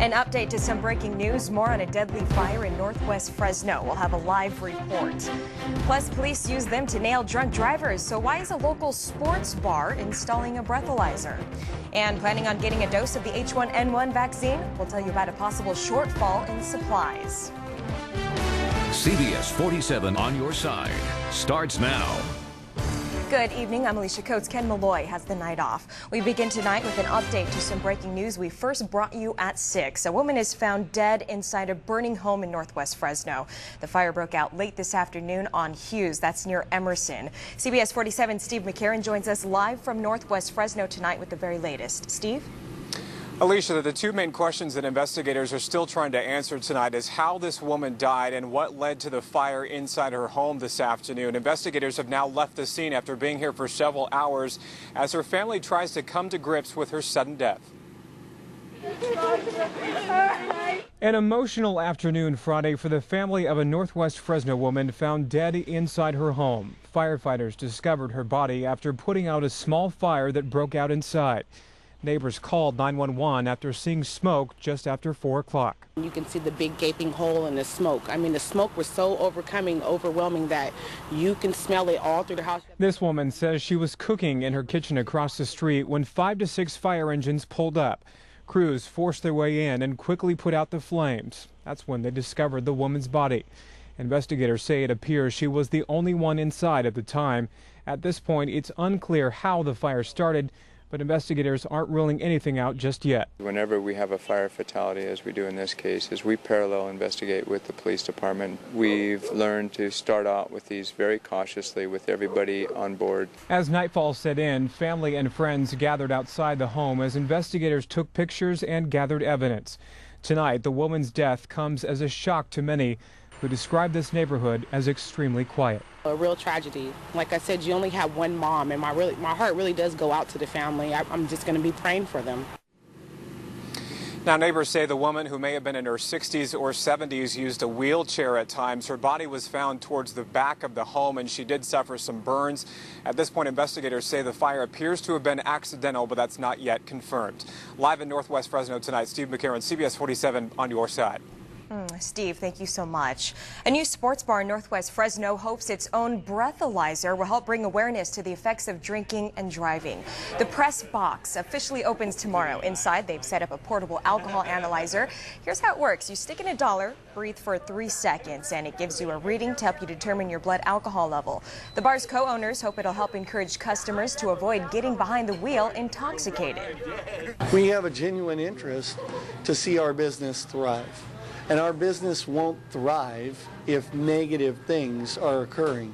An update to some breaking news, more on a deadly fire in northwest Fresno. We'll have a live report. Plus, police use them to nail drunk drivers. So why is a local sports bar installing a breathalyzer? And planning on getting a dose of the H1N1 vaccine? We'll tell you about a possible shortfall in supplies. CBS 47 on your side starts now. Good evening. I'm Alicia Coates. Ken Malloy has the night off. We begin tonight with an update to some breaking news we first brought you at 6. A woman is found dead inside a burning home in northwest Fresno. The fire broke out late this afternoon on Hughes. That's near Emerson. CBS 47 Steve McCarran joins us live from northwest Fresno tonight with the very latest. Steve? Alicia, the two main questions that investigators are still trying to answer tonight is how this woman died and what led to the fire inside her home this afternoon. Investigators have now left the scene after being here for several hours as her family tries to come to grips with her sudden death. An emotional afternoon Friday for the family of a northwest Fresno woman found dead inside her home. Firefighters discovered her body after putting out a small fire that broke out inside. Neighbors called 911 after seeing smoke just after 4 o'clock. You can see the big gaping hole in the smoke. I mean, the smoke was so overwhelming that you can smell it all through the house. This woman says she was cooking in her kitchen across the street when 5 to 6 fire engines pulled up. Crews forced their way in and quickly put out the flames. That's when they discovered the woman's body. Investigators say it appears she was the only one inside at the time. At this point, it's unclear how the fire started, but investigators aren't ruling anything out just yet. Whenever we have a fire fatality, as we do in this case, is we parallel investigate with the police department. We've learned to start out with these very cautiously with everybody on board. As nightfall set in, family and friends gathered outside the home as investigators took pictures and gathered evidence. Tonight, the woman's death comes as a shock to many who describe this neighborhood as extremely quiet. A real tragedy. Like I said, you only have one mom, and my heart really does go out to the family. I'm just going to be praying for them. Now, neighbors say the woman, who may have been in her 60s or 70s, used a wheelchair at times. Her body was found towards the back of the home, and she did suffer some burns. At this point, investigators say the fire appears to have been accidental, but that's not yet confirmed. Live in northwest Fresno tonight, Steve McCarran, CBS 47 on your side. Steve, thank you so much. A new sports bar in northwest Fresno hopes its own breathalyzer will help bring awareness to the effects of drinking and driving. The press box officially opens tomorrow. Inside, they've set up a portable alcohol analyzer. Here's how it works. You stick in a dollar, breathe for 3 seconds, and it gives you a reading to help you determine your blood alcohol level. The bar's co-owners hope it'll help encourage customers to avoid getting behind the wheel intoxicated. We have a genuine interest to see our business thrive. And our business won't thrive if negative things are occurring.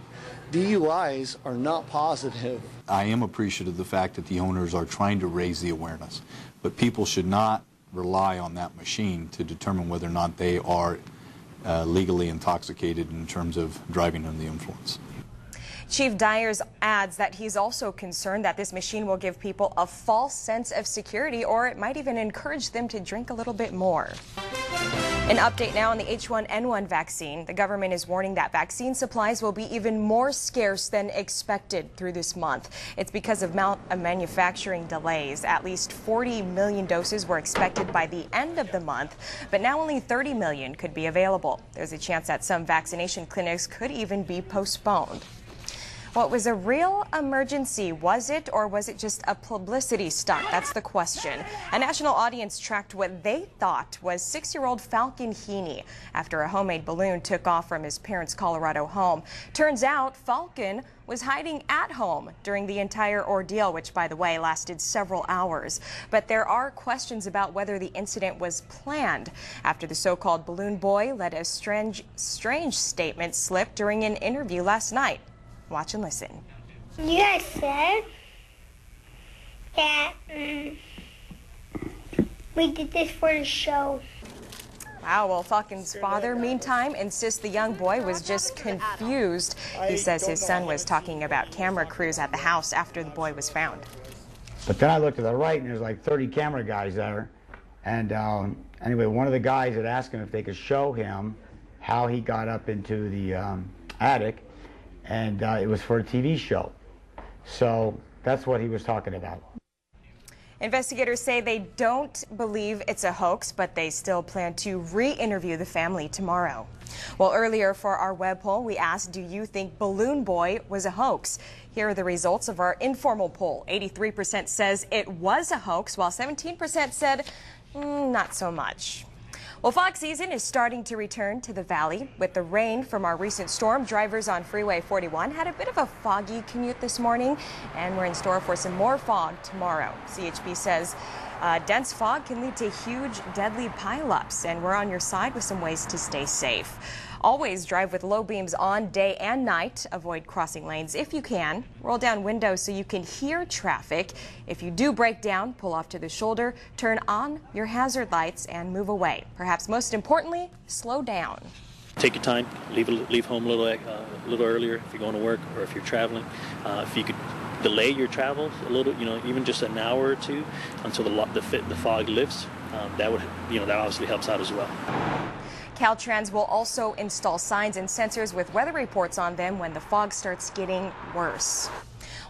DUIs are not positive. I am appreciative of the fact that the owners are trying to raise the awareness, but people should not rely on that machine to determine whether or not they are legally intoxicated in terms of driving under the influence. Chief Dyers adds that he's also concerned that this machine will give people a false sense of security, or it might even encourage them to drink a little bit more. An update now on the H1N1 vaccine. The government is warning that vaccine supplies will be even more scarce than expected through this month. It's because of manufacturing delays. At least 40 million doses were expected by the end of the month, but now only 30 million could be available. There's a chance that some vaccination clinics could even be postponed. What was a real emergency? Was it, or was it just a publicity stunt? That's the question. A national audience tracked what they thought was 6-year-old Falcon Heaney after a homemade balloon took off from his parents' Colorado home. Turns out Falcon was hiding at home during the entire ordeal, which, by the way, lasted several hours. But there are questions about whether the incident was planned after the so-called balloon boy let a strange statement slip during an interview last night. Watch and listen. You guys said that we did this for the show. Wow, well, Falcon's father, meantime, insists the young boy was just confused. He says his son was talking about camera crews at the house after the boy was found. But then I looked to the right, and there's like 30 camera guys there. And anyway, one of the guys had asked him if they could show him how he got up into the attic. And it was for a TV show. So that's what he was talking about. Investigators say they don't believe it's a hoax, but they still plan to re-interview the family tomorrow. Well, earlier for our web poll, we asked, do you think Balloon Boy was a hoax? Here are the results of our informal poll. 83% says it was a hoax, while 17% said not so much. Well, fog season is starting to return to the valley. With the rain from our recent storm, drivers on Freeway 41 had a bit of a foggy commute this morning, and we're in store for some more fog tomorrow. CHP says dense fog can lead to huge, deadly pileups, and we're on your side with some ways to stay safe. Always drive with low beams on day and night. Avoid crossing lanes if you can. Roll down windows so you can hear traffic. If you do break down, pull off to the shoulder, turn on your hazard lights, and move away. Perhaps most importantly, slow down. Take your time. Leave home a little earlier if you're going to work or if you're traveling. If you could delay your travels a little, even just an hour or two until the fog lifts, that obviously helps out as well. Caltrans will also install signs and sensors with weather reports on them when the fog starts getting worse.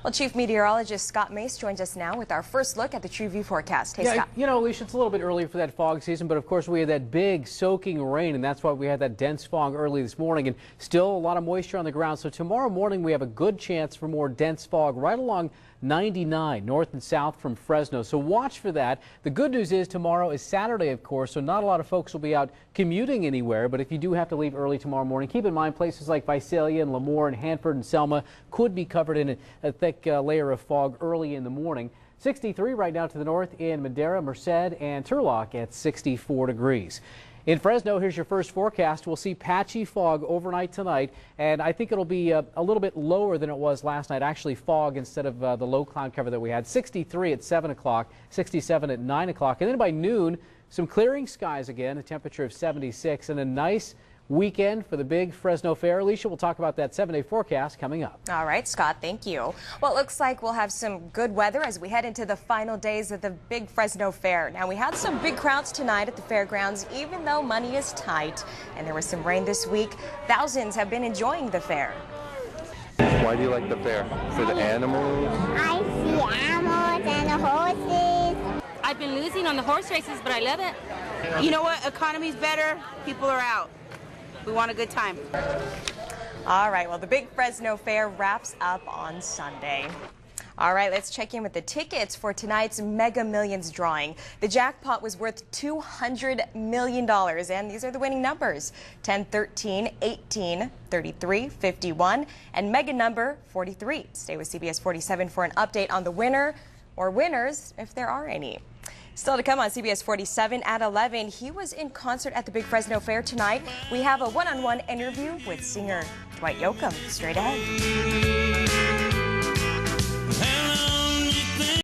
Well, Chief Meteorologist Scott Mace joins us now with our first look at the True View forecast. Hey, Scott. Alicia, it's a little bit early for that fog season, but of course we had that big soaking rain, and that's why we had that dense fog early this morning, and still a lot of moisture on the ground. So tomorrow morning we have a good chance for more dense fog right along 99 north and south from Fresno. So watch for that. The good news is tomorrow is Saturday, of course, so not a lot of folks will be out commuting anywhere. But if you do have to leave early tomorrow morning, keep in mind places like Visalia and Lemoore and Hanford and Selma could be covered in a thick layer of fog early in the morning. 63 right now to the north in Madera, Merced, and Turlock at 64 degrees. In Fresno, here's your first forecast. We'll see patchy fog overnight tonight, and I think it'll be a little bit lower than it was last night. Actually, fog instead of the low cloud cover that we had. 63 at 7 o'clock, 67 at 9 o'clock, and then by noon, some clearing skies again, a temperature of 76, and a nice weekend for the big Fresno Fair. Alicia, we'll talk about that 7-day forecast coming up. All right, Scott, thank you. Well, it looks like we'll have some good weather as we head into the final days of the big Fresno Fair. Now, we had some big crowds tonight at the fairgrounds, even though money is tight, and there was some rain this week. Thousands have been enjoying the fair. Why do you like the fair? For the animals? I see animals and the horses. I've been losing on the horse races, but I love it. You know what? Economy's better. People are out. We want a good time. All right, well, the big Fresno Fair wraps up on Sunday. All right, let's check in with the tickets for tonight's Mega Millions drawing. The jackpot was worth $200 million, and these are the winning numbers: 10, 13, 18, 33, 51, and mega number 43. Stay with CBS 47 for an update on the winner or winners, if there are any. Still to come on CBS 47 at 11, he was in concert at the big Fresno Fair tonight. We have a one-on-one interview with singer Dwight Yoakam straight ahead.